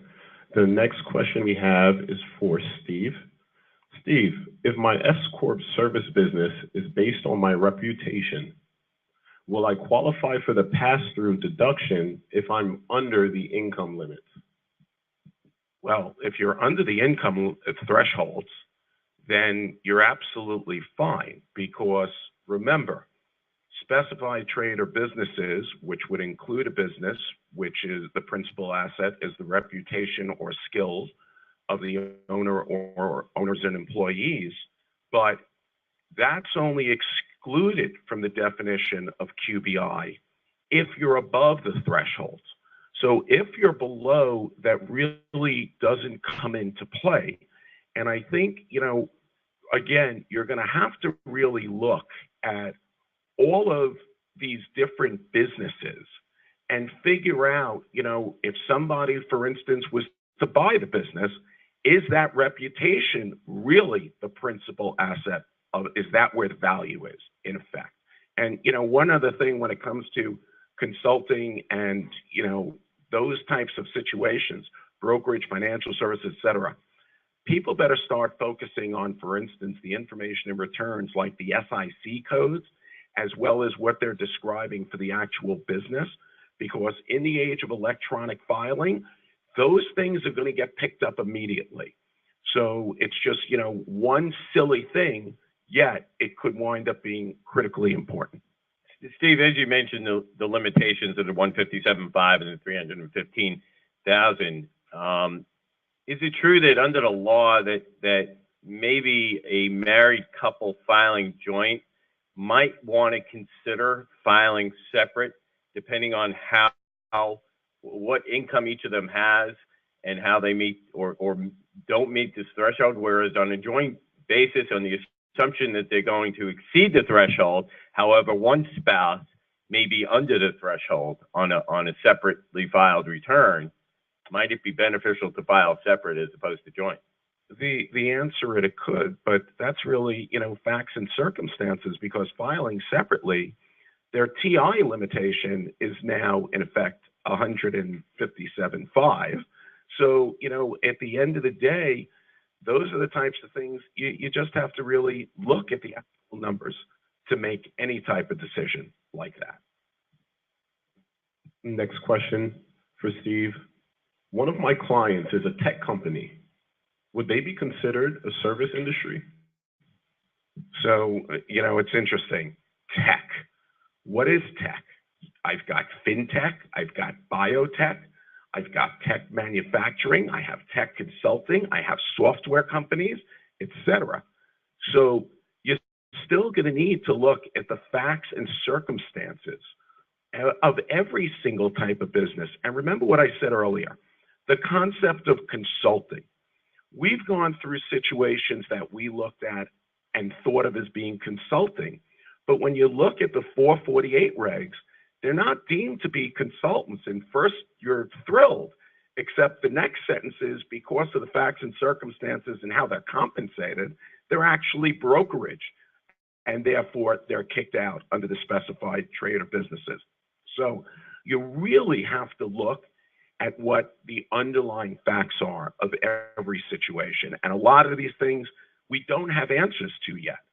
The next question we have is for Steve. Steve, if my S-Corp service business is based on my reputation, will I qualify for the pass-through deduction if I'm under the income limits? Well, if you're under the income thresholds, then you're absolutely fine, because remember, specified trade or businesses, which would include a business, which is the principal asset, is the reputation or skills of the owner or owners and employees, but that's only excluded from the definition of QBI if you're above the thresholds. So if you're below, that really doesn't come into play. And I think, again, you're going to have to really look at all of these different businesses and figure out, if somebody, for instance, was to buy the business, is that reputation really the principal asset is that where the value is, in effect? And, one other thing when it comes to consulting and, those types of situations, brokerage, financial services, et cetera, people better start focusing on, for instance, the information in returns like the SIC codes, as well as what they're describing for the actual business, because in the age of electronic filing, those things are going to get picked up immediately. So it's just, one silly thing, yet it could wind up being critically important. Steve, as you mentioned, the limitations of the 157.5 and the 315,000, is it true that under the law that maybe a married couple filing joint might want to consider filing separate, depending on what income each of them has and how they meet or don't meet this threshold, whereas on a joint basis, on the assumption that they're going to exceed the threshold, however, one spouse may be under the threshold on a separately filed return, might it be beneficial to file separate as opposed to joint? The answer it could, but that's really, facts and circumstances, because filing separately, their TI limitation is now in effect 157.5. So, at the end of the day, those are the types of things you just have to really look at the actual numbers to make any type of decision like that. Next question for Steve. One of my clients is a tech company. Would they be considered a service industry? So, it's interesting. Tech. What is tech? I've got fintech, I've got biotech, I've got tech manufacturing, I have tech consulting, I have software companies, etc. So you're still going to need to look at the facts and circumstances of every single type of business. And remember what I said earlier, the concept of consulting. We've gone through situations that we looked at and thought of as being consulting, but when you look at the 448 regs, they're not deemed to be consultants. And first, you're thrilled, except the next sentence is, because of the facts and circumstances and how they're compensated, they're actually brokerage, and therefore they're kicked out under the specified trade or businesses. So you really have to look at what the underlying facts are of every situation. And a lot of these things we don't have answers to yet.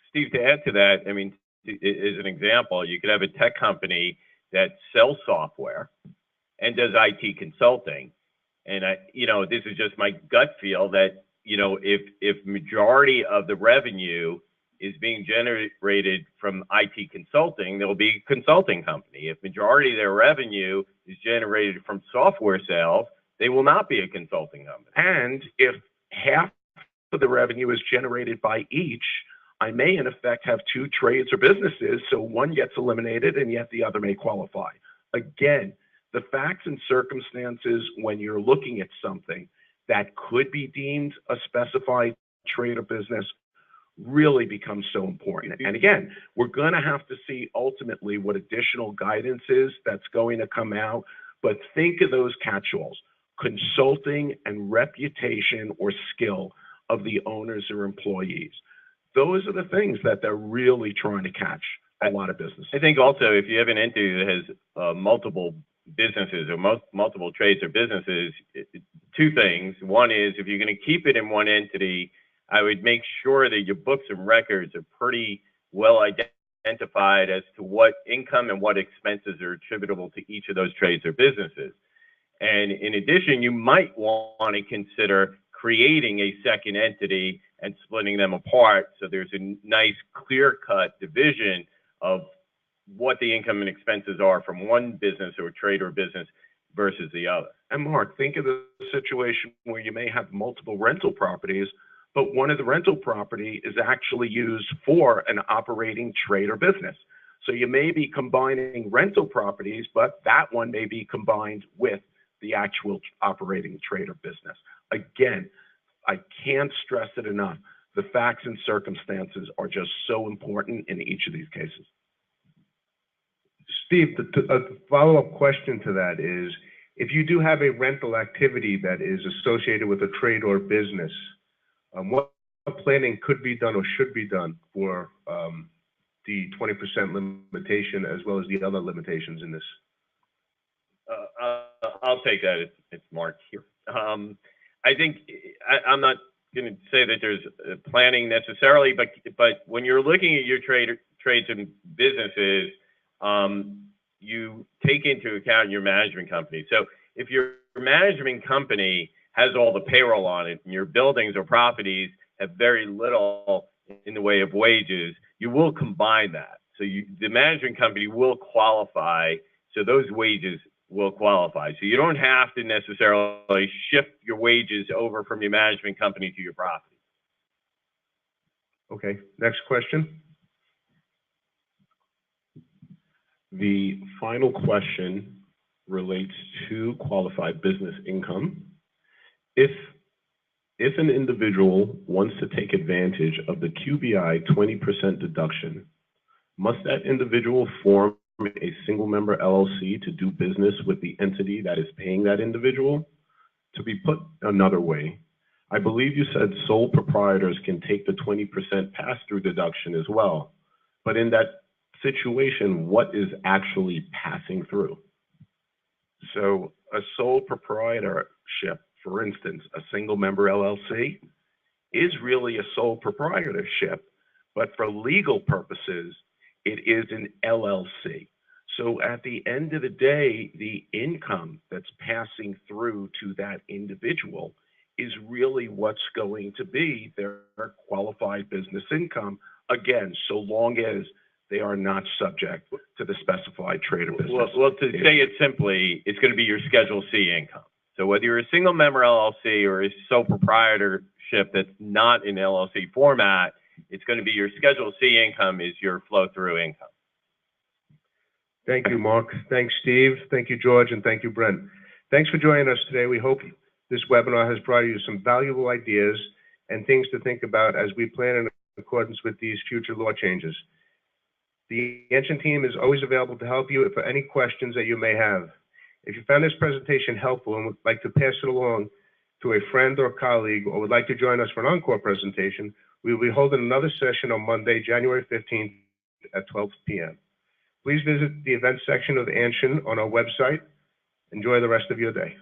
Steve, to add to that, I mean, as an example, you could have a tech company that sells software and does IT consulting. And this is just my gut feel that, if majority of the revenue is being generated from IT consulting, there will be a consulting company. If majority of their revenue is generated from software sales, they will not be a consulting company. And if half of the revenue is generated by each, I may in effect have two trades or businesses, so one gets eliminated and yet the other may qualify. Again, the facts and circumstances when you're looking at something that could be deemed a specified trade or business really becomes so important. And again, we're going to have to see ultimately what additional guidance is that's going to come out, but think of those catch-alls, consulting and reputation or skill of the owners or employees. Those are the things that they're really trying to catch a lot of businesses. I think also if you have an entity that has multiple businesses or multiple trades or businesses, two things. One is if you're going to keep it in one entity, I would make sure that your books and records are pretty well identified as to what income and what expenses are attributable to each of those trades or businesses. And in addition, you might want to consider creating a second entity and splitting them apart so there's a nice clear-cut division of what the income and expenses are from one business or trade or business versus the other. And Mark, think of the situation where you may have multiple rental properties, but one of the rental property is actually used for an operating trade or business. So you may be combining rental properties, but that one may be combined with the actual operating trade or business. Again, I can't stress it enough. The facts and circumstances are just so important in each of these cases. Steve, a follow-up question to that is, if you do have a rental activity that is associated with a trade or business, what planning could be done or should be done for the 20% limitation as well as the other limitations in this? I'll take that. It's Mark here. I think I'm not going to say that there's planning necessarily, but when you're looking at your trades and businesses, you take into account your management company. So if your management company has all the payroll on it and your buildings or properties have very little in the way of wages, you will combine that. So the management company will qualify, so those wages will qualify. So you don't have to necessarily shift your wages over from your management company to your property. Okay, next question. The final question relates to qualified business income. If an individual wants to take advantage of the QBI 20% deduction, must that individual form a single member LLC to do business with the entity that is paying that individual? To be put another way, I believe you said sole proprietors can take the 20% pass-through deduction as well. But in that situation, what is actually passing through? So a sole proprietorship, for instance, a single member LLC, is really a sole proprietorship, but for legal purposes, it is an LLC. So at the end of the day, the income that's passing through to that individual is really what's going to be their qualified business income, again, so long as they are not subject to the specified trade or business. Well, to say it simply, it's going to be your Schedule C income. So whether you're a single member LLC or a sole proprietorship that's not in LLC format, it's going to be your Schedule C income is your flow-through income. Thank you, Mark. Thanks, Steve. Thank you, George, and thank you, Brent. Thanks for joining us today. We hope this webinar has brought you some valuable ideas and things to think about as we plan in accordance with these future law changes. The Anchin team is always available to help you for any questions that you may have. If you found this presentation helpful and would like to pass it along to a friend or colleague, or would like to join us for an encore presentation, we will be holding another session on Monday, January 15th at 12 p.m. Please visit the events section of Anchin on our website. Enjoy the rest of your day.